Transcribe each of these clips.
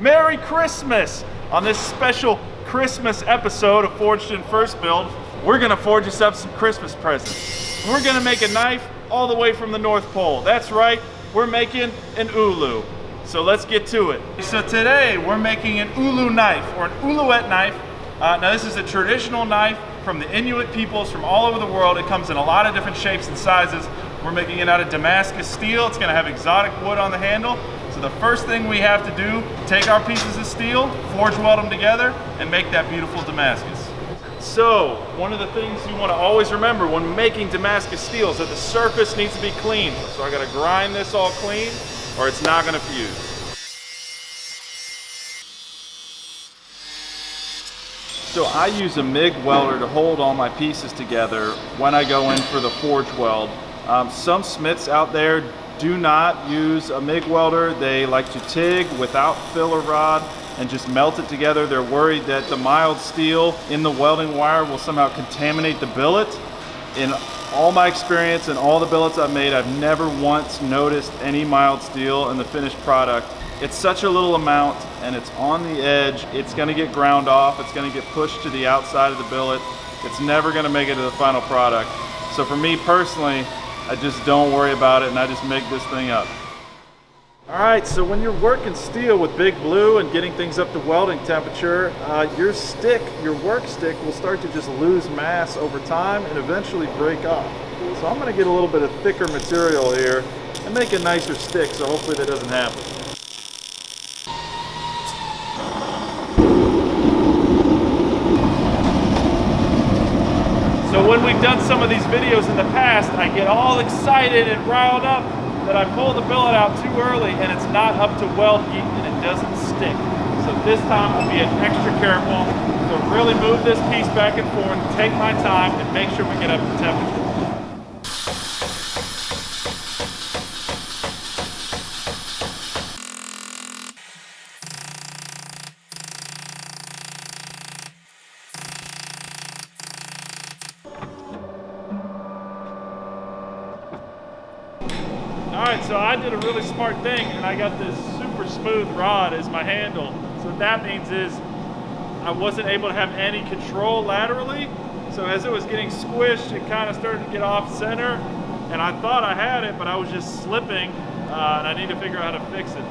Merry Christmas! On this special Christmas episode of Forged in First Build, we're gonna forge us up some Christmas presents. We're gonna make a knife all the way from the North Pole. That's right, we're making an ulu. So let's get to it. So today we're making an ulu knife, or an uluette knife. Now this is a traditional knife from the Inuit peoples from all over the world. It comes in a lot of different shapes and sizes. We're making it out of Damascus steel. It's gonna have exotic wood on the handle. So the first thing we have to do, take our pieces of steel, forge weld them together, and make that beautiful Damascus. So, one of the things you want to always remember when making Damascus steel is that the surface needs to be clean. So I gotta grind this all clean, or it's not gonna fuse. So I use a MIG welder to hold all my pieces together when I go in for the forge weld. Some smiths out there do not use a MIG welder. They like to TIG without filler rod and just melt it together. They're worried that the mild steel in the welding wire will somehow contaminate the billet. In all my experience and all the billets I've made, I've never once noticed any mild steel in the finished product. It's such a little amount and it's on the edge. It's gonna get ground off. It's gonna get pushed to the outside of the billet. It's never gonna make it to the final product. So for me personally, I just don't worry about it and I just make this thing up. All right, so when you're working steel with Big Blue and getting things up to welding temperature, your work stick will start to just lose mass over time and eventually break off. So I'm gonna get a little bit of thicker material here and make a nicer stick, so hopefully that doesn't happen. So when we've done some of these videos in the past, I get all excited and riled up that I pull the billet out too early and it's not up to weld heat and it doesn't stick. So this time I'm being extra careful. So really move this piece back and forth, take my time, and make sure we get up to temperature. Alright, so I did a really smart thing and I got this super smooth rod as my handle. So what that means is I wasn't able to have any control laterally. So as it was getting squished, it kind of started to get off center. And I thought I had it, but I was just slipping and I need to figure out how to fix it.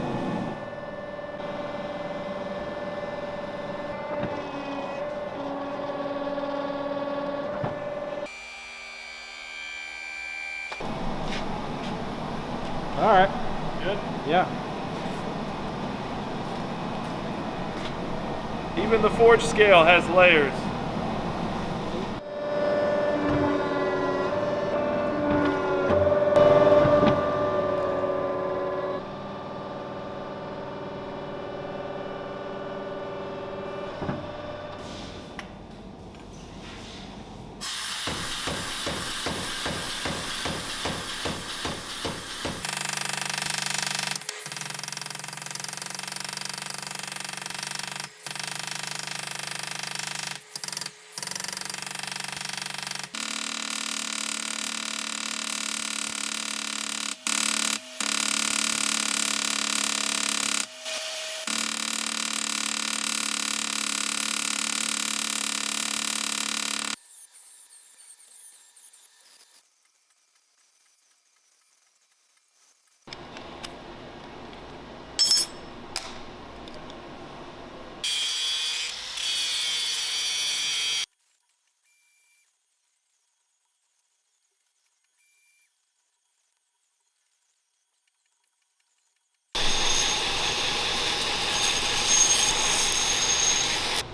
All right. Good? Yeah. Even the forge scale has layers.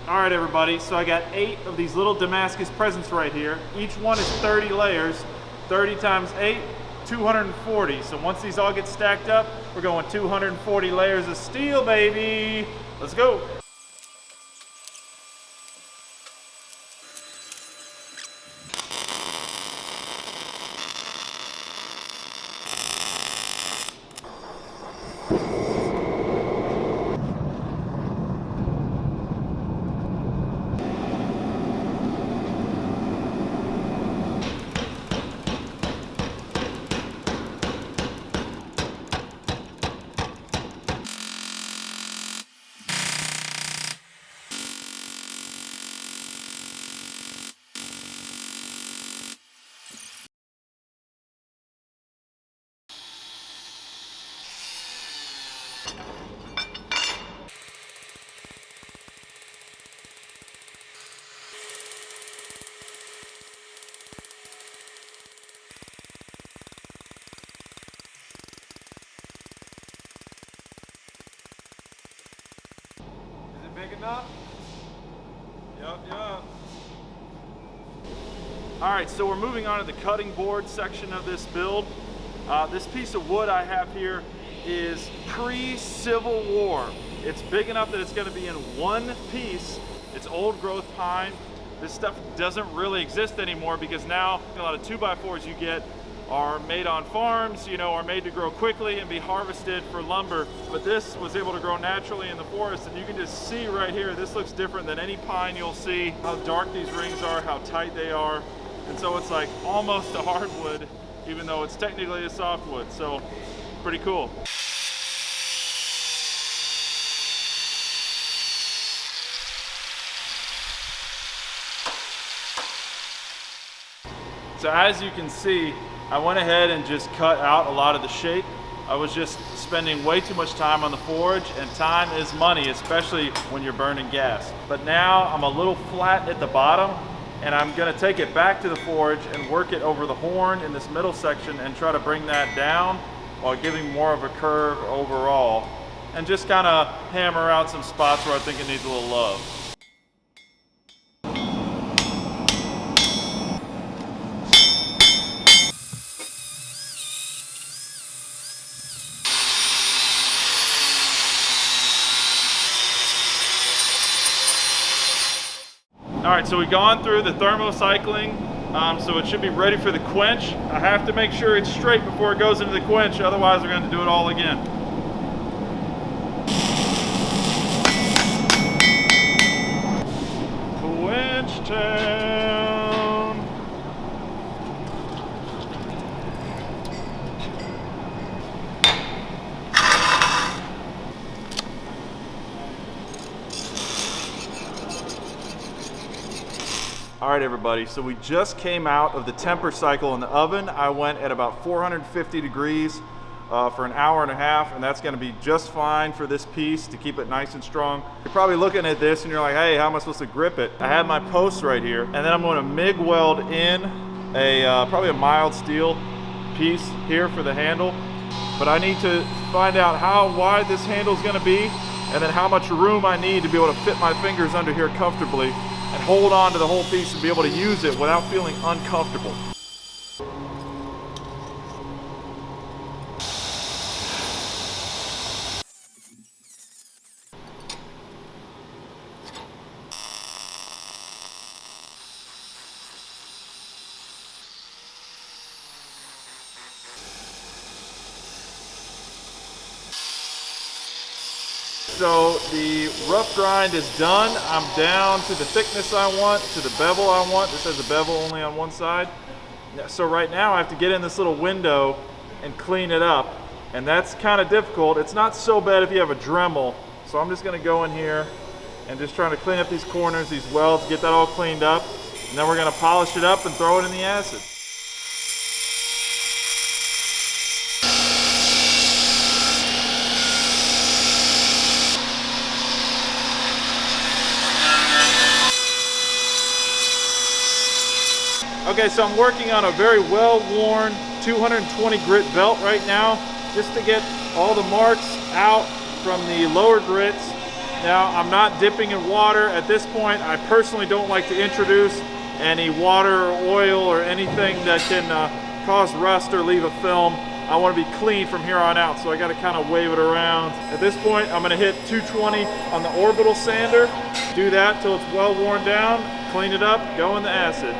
All right, everybody, so I got 8 of these little Damascus presents right here. Each one is 30 layers. 30 times 8, 240. So once these all get stacked up, we're going 240 layers of steel, baby. Let's go. big enough? Yup. All right, so we're moving on to the cutting board section of this build. This piece of wood I have here is pre-Civil War. It's big enough that it's going to be in one piece. It's old growth pine. This stuff doesn't really exist anymore because now a lot of 2x4s you get are made on farms, you know, are made to grow quickly and be harvested for lumber. But this was able to grow naturally in the forest, and you can just see right here, this looks different than any pine you'll see, how dark these rings are, how tight they are. And so it's like almost a hardwood, even though it's technically a softwood. So pretty cool. So as you can see, I went ahead and just cut out a lot of the shape. I was just spending way too much time on the forge, and time is money, especially when you're burning gas. But now I'm a little flat at the bottom, and I'm gonna take it back to the forge and work it over the horn in this middle section and try to bring that down while giving more of a curve overall. And just kind of hammer out some spots where I think it needs a little love. All right, so we've gone through the thermocycling, so it should be ready for the quench. I have to make sure it's straight before it goes into the quench, otherwise we're going to do it all again. Quench town. All right, everybody, so we just came out of the temper cycle in the oven. I went at about 450 degrees for an hour and a half, and that's gonna be just fine for this piece to keep it nice and strong. You're probably looking at this and you're like, hey, how am I supposed to grip it? I have my posts right here, and then I'm gonna MIG weld in a probably a mild steel piece here for the handle. But I need to find out how wide this handle is gonna be, and then how much room I need to be able to fit my fingers under here comfortably and hold on to the whole piece and be able to use it without feeling uncomfortable. So the rough grind is done. I'm down to the thickness I want, to the bevel I want. This has a bevel only on one side. So right now I have to get in this little window and clean it up. And that's kind of difficult. It's not so bad if you have a Dremel. So I'm just gonna go in here and just trying to clean up these corners, these welds, get that all cleaned up. And then we're gonna polish it up and throw it in the acid. Okay, so I'm working on a very well-worn 220 grit belt right now, just to get all the marks out from the lower grits. Now, I'm not dipping in water. At this point, I personally don't like to introduce any water or oil or anything that can cause rust or leave a film. I want to be clean from here on out, so I got to kind of wave it around. At this point, I'm going to hit 220 on the orbital sander, do that till it's well worn down, clean it up, go in the acid.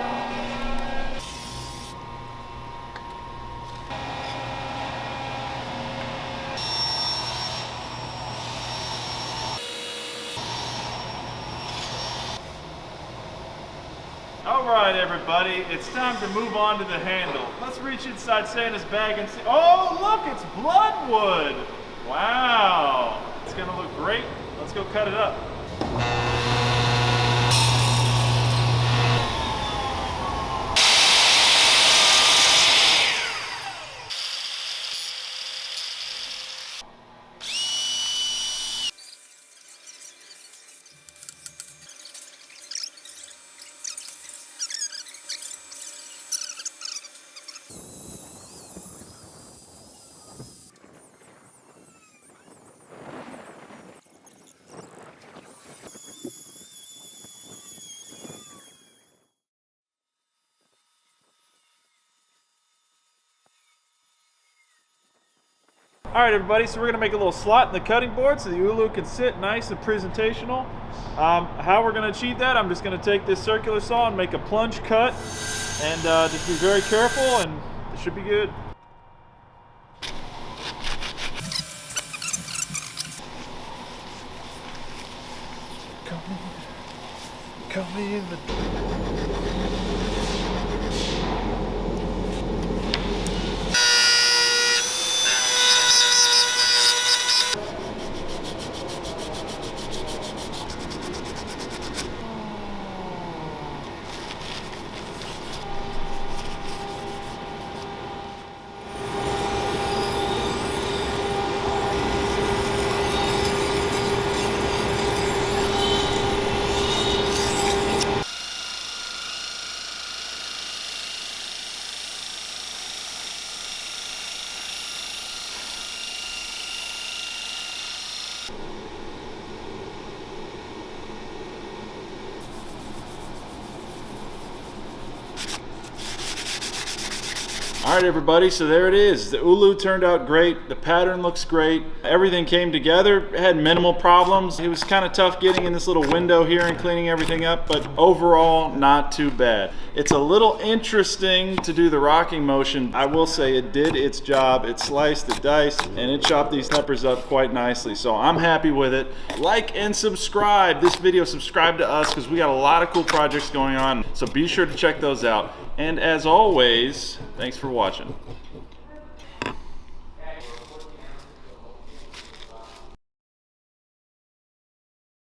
All right, everybody, it's time to move on to the handle. Let's reach inside Santa's bag and see. Oh, look, it's bloodwood. Wow, it's gonna look great. Let's go cut it up. All right, everybody, so we're gonna make a little slot in the cutting board so the Ulu can sit nice and presentational. How we're gonna achieve that, I'm just gonna take this circular saw and make a plunge cut, and just be very careful, and it should be good. Come in the... All right, everybody, so there it is. The Ulu turned out great. The pattern looks great. Everything came together. It had minimal problems. It was kind of tough getting in this little window here and cleaning everything up, but overall, not too bad. It's a little interesting to do the rocking motion. I will say it did its job. It sliced, it diced, and it chopped these peppers up quite nicely. So I'm happy with it. Like and subscribe. This video, subscribe to us because we got a lot of cool projects going on. So be sure to check those out. And as always, thanks for watching.